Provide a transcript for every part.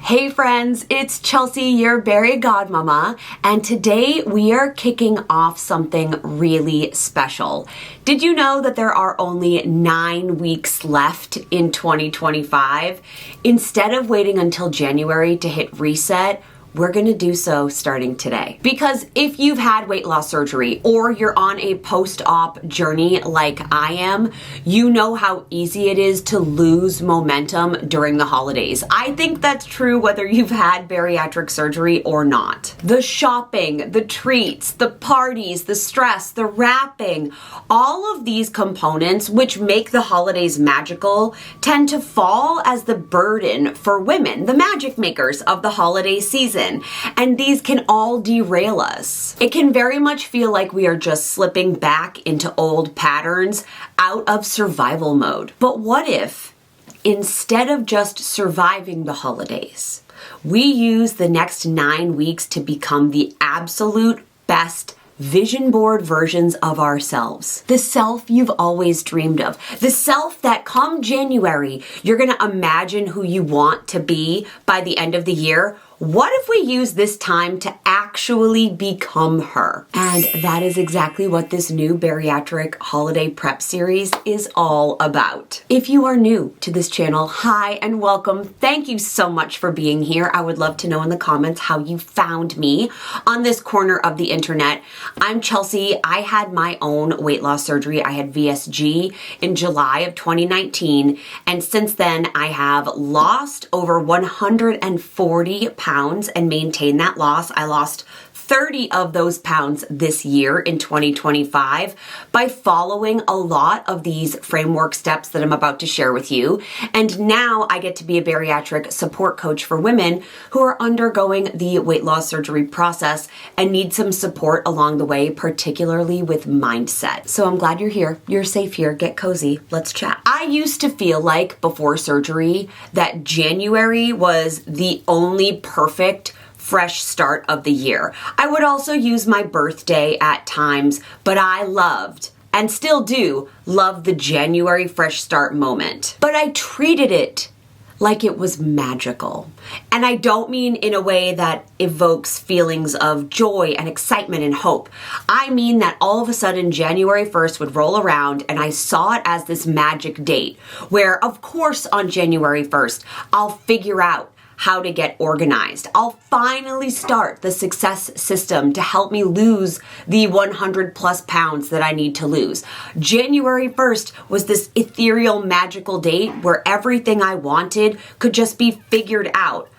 Hey friends, it's Chelsea, your Bari godmama, and today we are kicking off something really special. Did you know that there are only 9 weeks left in 2025? Instead of waiting until January to hit reset, we're gonna do so starting today. Because if you've had weight loss surgery or you're on a post-op journey like I am, you know how easy it is to lose momentum during the holidays. I think that's true whether you've had bariatric surgery or not. The shopping, the treats, the parties, the stress, the wrapping, all of these components which make the holidays magical tend to fall as the burden for women, the magic makers of the holiday season. And these can all derail us. It can very much feel like we are just slipping back into old patterns out of survival mode. But what if, instead of just surviving the holidays, we use the next 9 weeks to become the absolute best vision board versions of ourselves? The self you've always dreamed of. The self that come January, you're gonna imagine who you want to be by the end of the year. What if we use this time to actually become her? And that is exactly what this new Bariatric Holiday Prep Series is all about. If you are new to this channel, hi and welcome. Thank you so much for being here. I would love to know in the comments how you found me on this corner of the internet. I'm Chelsea. I had my own weight loss surgery. I had VSG in July of 2019. And since then, I have lost over 140 pounds and maintain that loss. I lost 30 of those pounds this year in 2025 by following a lot of these framework steps that I'm about to share with you. And now I get to be a bariatric support coach for women who are undergoing the weight loss surgery process and need some support along the way, particularly with mindset. So I'm glad you're here. You're safe here. Get cozy. Let's chat. I used to feel like before surgery that January was the only perfect fresh start of the year. I would also use my birthday at times, but I loved, and still do, love the January fresh start moment. But I treated it like it was magical. And I don't mean in a way that evokes feelings of joy and excitement and hope. I mean that all of a sudden January 1st would roll around and I saw it as this magic date where, of course, on January 1st, I'll figure out how to get organized. I'll finally start the success system to help me lose the 100 plus pounds that I need to lose. January 1st was this ethereal, magical date where everything I wanted could just be figured out.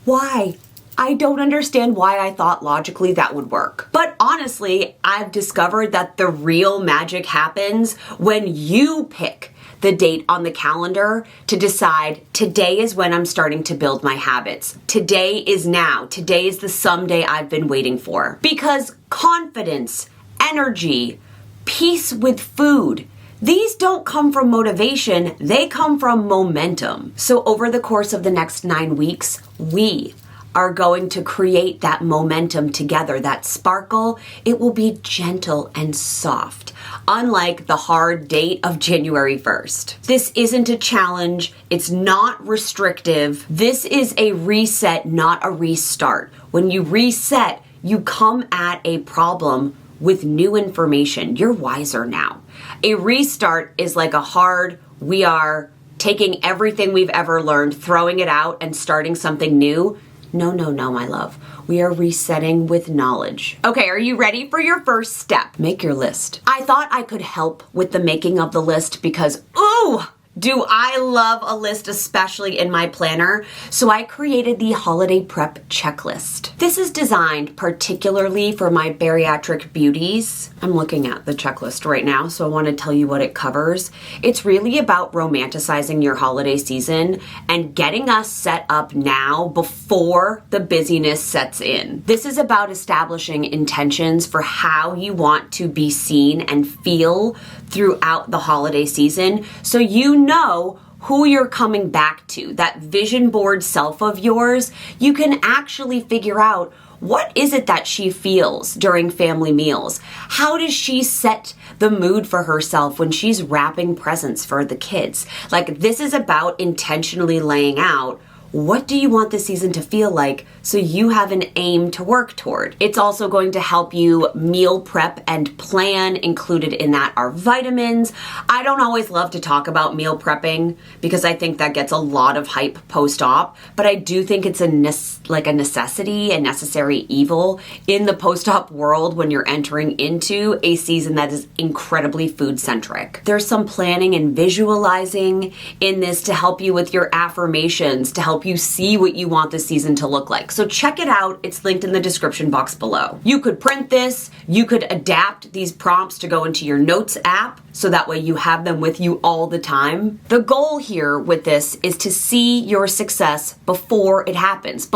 Why? I don't understand why I thought logically that would work. But honestly, I've discovered that the real magic happens when you pick the date on the calendar to decide today is when I'm starting to build my habits. Today is now. Today is the someday I've been waiting for. Because confidence, energy, peace with food, these don't come from motivation, they come from momentum. So over the course of the next 9 weeks, we are going to create that momentum together, that sparkle. It will be gentle and soft, unlike the hard date of January 1st. This isn't a challenge. It's not restrictive. This is a reset, not a restart. When you reset, you come at a problem with new information. You're wiser now. A restart is like a hard, we are taking everything we've ever learned, throwing it out and starting something new. No, my love. We are resetting with knowledge. Okay, are you ready for your first step? Make your list. I thought I could help with the making of the list because, ooh, do I love a list, especially in my planner. So I created the holiday prep checklist. This is designed particularly for my bariatric beauties. I'm looking at the checklist right now, so I want to tell you what it covers. It's really about romanticizing your holiday season and getting us set up now before the busyness sets in. This is about establishing intentions for how you want to be seen and feel throughout the holiday season, so you know who you're coming back to. That vision board self of yours, you can actually figure out what is it that she feels during family meals? How does she set the mood for herself when she's wrapping presents for the kids? Like, this is about intentionally laying out what do you want this season to feel like so you have an aim to work toward? It's also going to help you meal prep and plan. Included in that are vitamins. I don't always love to talk about meal prepping because I think that gets a lot of hype post-op, but I do think it's a necessity, a necessary evil in the post-op world when you're entering into a season that is incredibly food-centric. There's some planning and visualizing in this to help you with your affirmations, to help you see what you want the season to look like. So check it out. It's linked in the description box below. You could print this. You could adapt these prompts to go into your notes app so that way you have them with you all the time. The goal here with this is to see your success before it happens.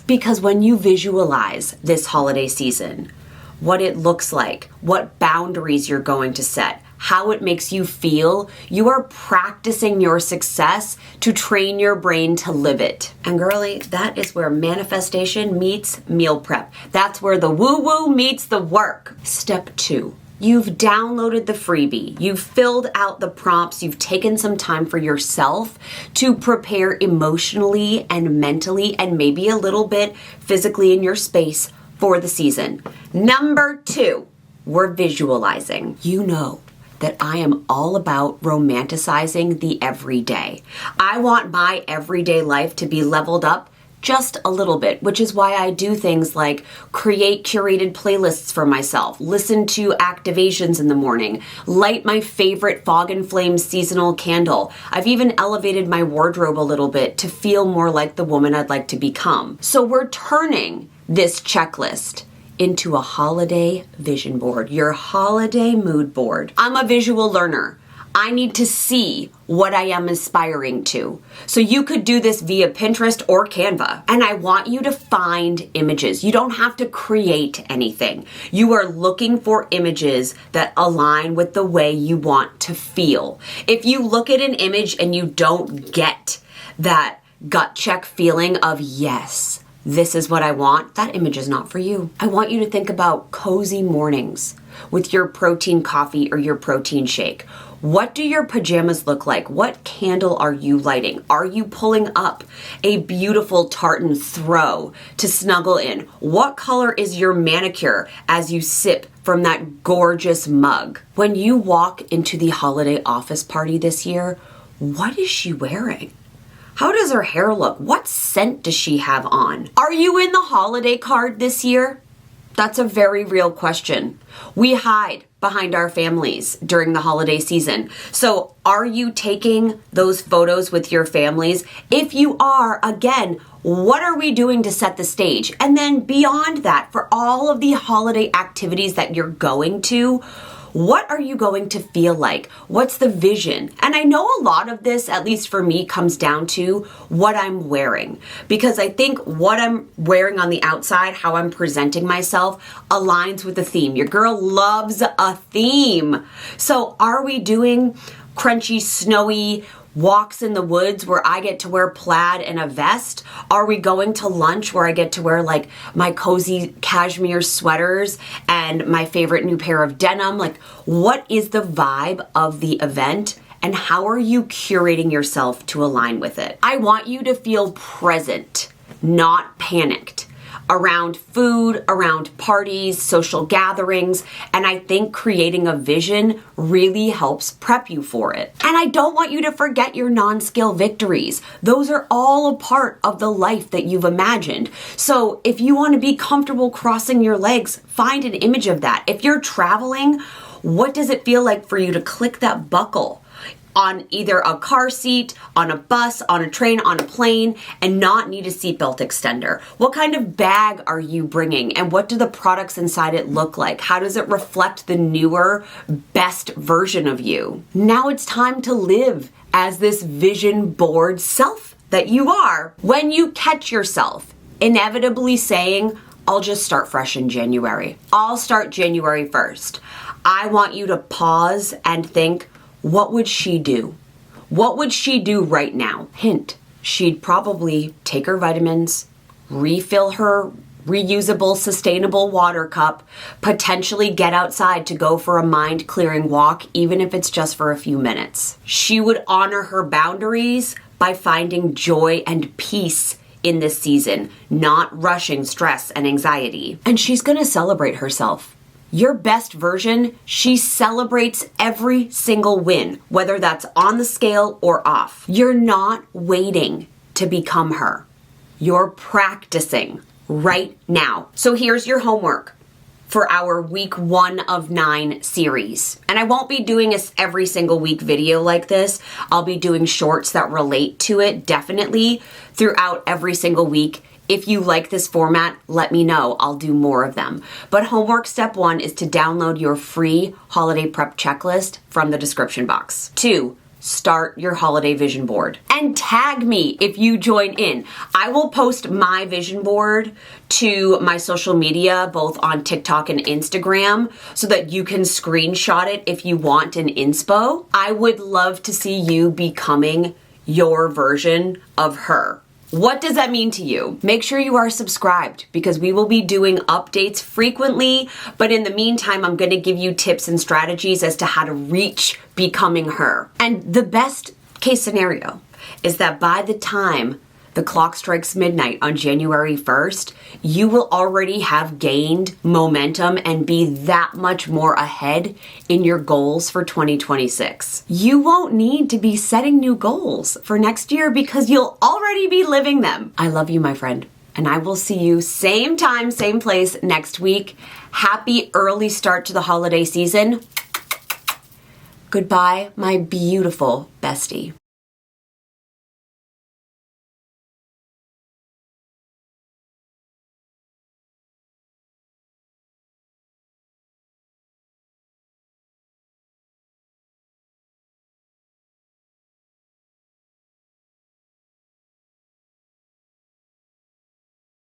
Because when you visualize this holiday season, what it looks like, what boundaries you're going to set, how it makes you feel, you are practicing your success to train your brain to live it. And girlie, that is where manifestation meets meal prep. That's where the woo-woo meets the work. Step 2. You've downloaded the freebie. You've filled out the prompts. You've taken some time for yourself to prepare emotionally and mentally and maybe a little bit physically in your space for the season. Number 2, we're visualizing. You know that I am all about romanticizing the everyday. I want my everyday life to be leveled up just a little bit, which is why I do things like create curated playlists for myself, listen to activations in the morning, light my favorite Fog and Flame seasonal candle. I've even elevated my wardrobe a little bit to feel more like the woman I'd like to become. So we're turning this checklist into a holiday vision board, your holiday mood board. I'm a visual learner. I need to see what I am aspiring to. So you could do this via Pinterest or Canva. And I want you to find images. You don't have to create anything. You are looking for images that align with the way you want to feel. If you look at an image and you don't get that gut check feeling of yes, this is what I want, that image is not for you. I want you to think about cozy mornings with your protein coffee or your protein shake. What do your pajamas look like? What candle are you lighting? Are you pulling up a beautiful tartan throw to snuggle in? What color is your manicure as you sip from that gorgeous mug? When you walk into the holiday office party this year, what is she wearing? How does her hair look? What scent does she have on? Are you in the holiday card this year? That's a very real question. We hide behind our families during the holiday season. So are you taking those photos with your families? If you are, again, what are we doing to set the stage? And then beyond that, for all of the holiday activities that you're going to, what are you going to feel like? What's the vision? And I know a lot of this, at least for me, comes down to what I'm wearing. Because I think what I'm wearing on the outside, how I'm presenting myself, aligns with the theme. Your girl loves a theme. So are we doing crunchy, snowy walks in the woods where I get to wear plaid and a vest? Are we going to lunch where I get to wear like my cozy cashmere sweaters and my favorite new pair of denim? Like, what is the vibe of the event? And how are you curating yourself to align with it? I want you to feel present, not panicked, around food, around parties, social gatherings, and I think creating a vision really helps prep you for it. And I don't want you to forget your non-scale victories. Those are all a part of the life that you've imagined. So if you want to be comfortable crossing your legs, find an image of that. If you're traveling, what does it feel like for you to click that buckle on either a car seat, on a bus, on a train, on a plane, and not need a seatbelt extender? What kind of bag are you bringing? And what do the products inside it look like? How does it reflect the newer, best version of you? Now it's time to live as this vision board self that you are. When you catch yourself inevitably saying, I'll just start fresh in January. I'll start January 1st. I want you to pause and think, what would she do? What would she do right now? Hint, she'd probably take her vitamins, refill her reusable, sustainable water cup, potentially get outside to go for a mind-clearing walk, even if it's just for a few minutes. She would honor her boundaries by finding joy and peace in this season, not rushing stress and anxiety. And she's gonna celebrate herself. Your best version, she celebrates every single win, whether that's on the scale or off. You're not waiting to become her. You're practicing right now. So here's your homework for our week 1 of 9 series. And I won't be doing a every single week video like this. I'll be doing shorts that relate to it definitely throughout every single week. If you like this format, let me know. I'll do more of them. But homework step 1 is to download your free holiday prep checklist from the description box. 2, start your holiday vision board and tag me if you join in. I will post my vision board to my social media, both on TikTok and Instagram, so that you can screenshot it if you want an inspo. I would love to see you becoming your version of her. What does that mean to you? Make sure you are subscribed because we will be doing updates frequently, but in the meantime, I'm going to give you tips and strategies as to how to reach becoming her. And the best case scenario is that by the time the clock strikes midnight on January 1st, you will already have gained momentum and be that much more ahead in your goals for 2026. You won't need to be setting new goals for next year because you'll already be living them. I love you, my friend, and I will see you same time, same place next week. Happy early start to the holiday season. Goodbye, my beautiful bestie.